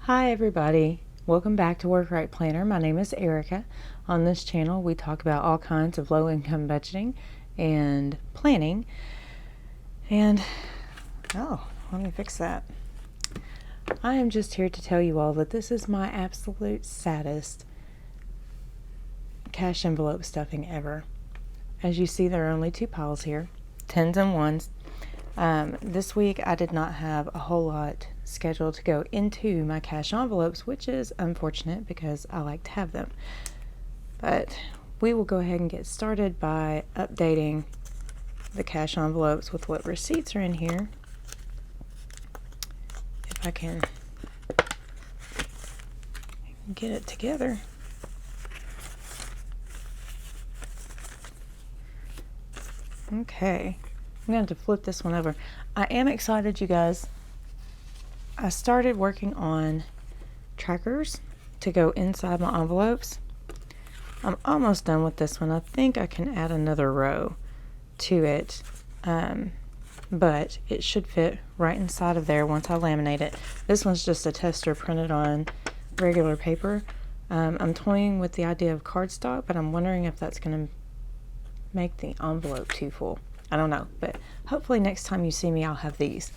Hi everybody, welcome back to Work Right Planner. My name is Erica. On this channel we talk about all kinds of low income budgeting and planning. And let me fix that. I am just here to tell you all that this is my absolute saddest cash envelope stuffing ever. As you see, there are only two piles here, tens and ones. This week I did not have a whole lot scheduled to go into my cash envelopes, which is unfortunate because I like to have them. But we will go ahead and get started by updating the cash envelopes with what receipts are in here. If I can get it together. Okay, I'm going to flip this one over. I am excited, you guys. I started working on trackers to go inside my envelopes. I'm almost done with this one. I think I can add another row to it, but it should fit right inside of there once I laminate it. This one's just a tester printed on regular paper. I'm toying with the idea of cardstock, but I'm wondering if that's going to make the envelope too full. I don't know, but hopefully next time you see me I'll have these.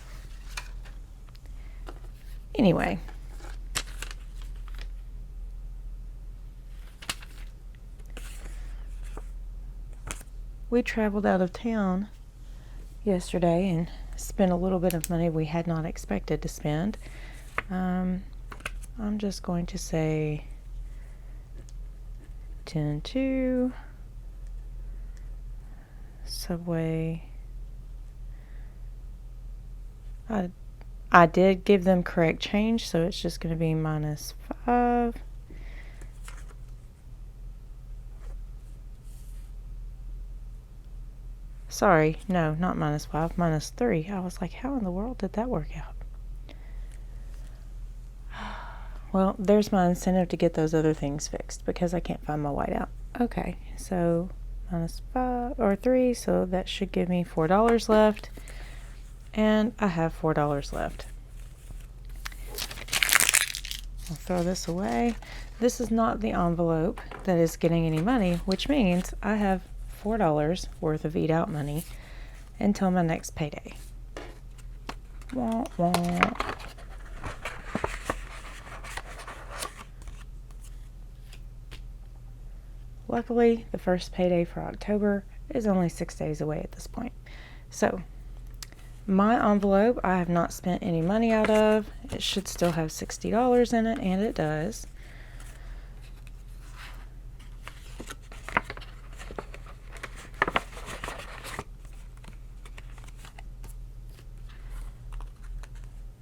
Anyway, we traveled out of town yesterday and spent a little bit of money we had not expected to spend. I'm just going to say 10-2 Subway. I did give them correct change, so it's just going to be -5. Sorry, no, not -5, -3. I was like, how in the world did that work out? Well, there's my incentive to get those other things fixed because I can't find my whiteout. Okay, so -5 or 3, so that should give me $4 left. And I have $4 left. I'll throw this away. This is not the envelope that is getting any money, which means I have $4 worth of eat out money until my next payday. Wah, wah. Luckily, the first payday for October is only 6 days away at this point. So, my envelope I have not spent any money out of. It should still have $60 in it, and it does.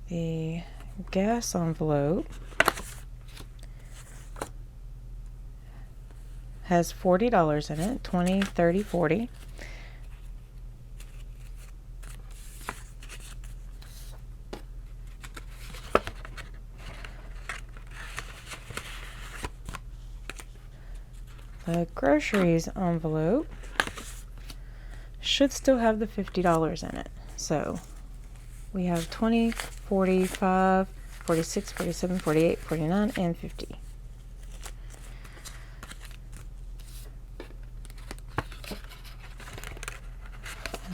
The gas envelope has $40 in it, 20, 30, 40. The groceries envelope should still have the $50 in it. So we have 20, 45, 46, 47, 48, 49, and 50.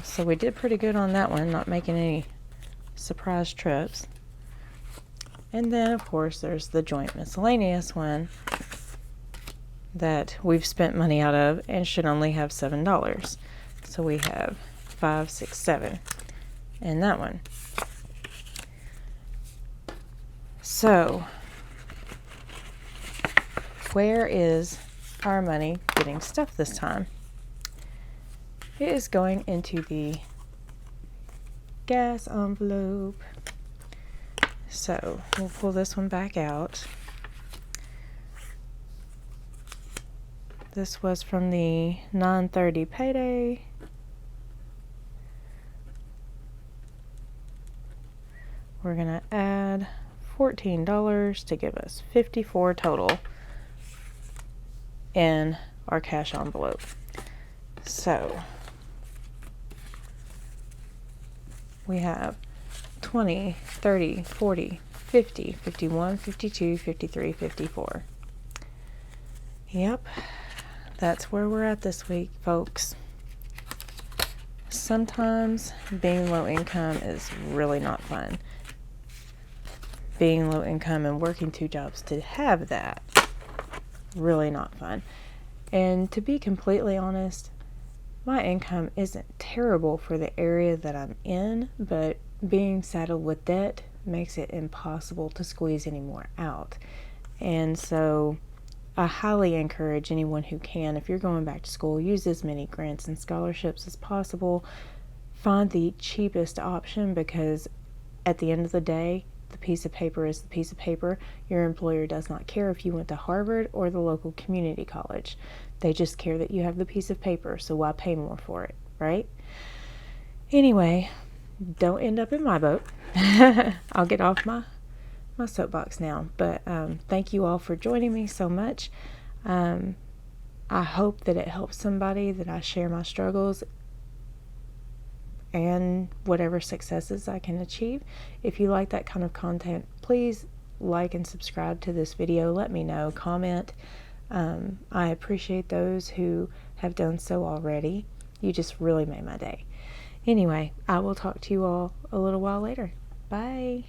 So we did pretty good on that one, not making any surprise trips. And then, of course, there's the joint miscellaneous one that we've spent money out of and should only have $7. So we have 5, 6, 7 in that one. So where is our money getting stuffed this time? It is going into the gas envelope. So we'll pull this one back out. This was from the 9/30 payday. We're going to add $14 to give us $54 total in our cash envelope. So we have 20, 30, 40, 50, 51, 52, 53, 54. Yep, that's where we're at this week, folks. Sometimes being low income is really not fun. Being low income and working 2 jobs to have that, really not fun. And to be completely honest, my income isn't terrible for the area that I'm in, but being saddled with debt makes it impossible to squeeze any more out. And so I highly encourage anyone who can, if you're going back to school, use as many grants and scholarships as possible. Find the cheapest option, because at the end of the day, the piece of paper is the piece of paper. Your employer does not care if you went to Harvard or the local community college. They just care that you have the piece of paper, so why pay more for it, right? Anyway, don't end up in my boat. I'll get off my soapbox now, but thank you all for joining me so much. I hope that it helps somebody, that I share my struggles and whatever successes I can achieve. If you like that kind of content, please like and subscribe to this video. Let me know, comment. I appreciate those who have done so already. You just really made my day. Anyway, I will talk to you all a little while later. Bye.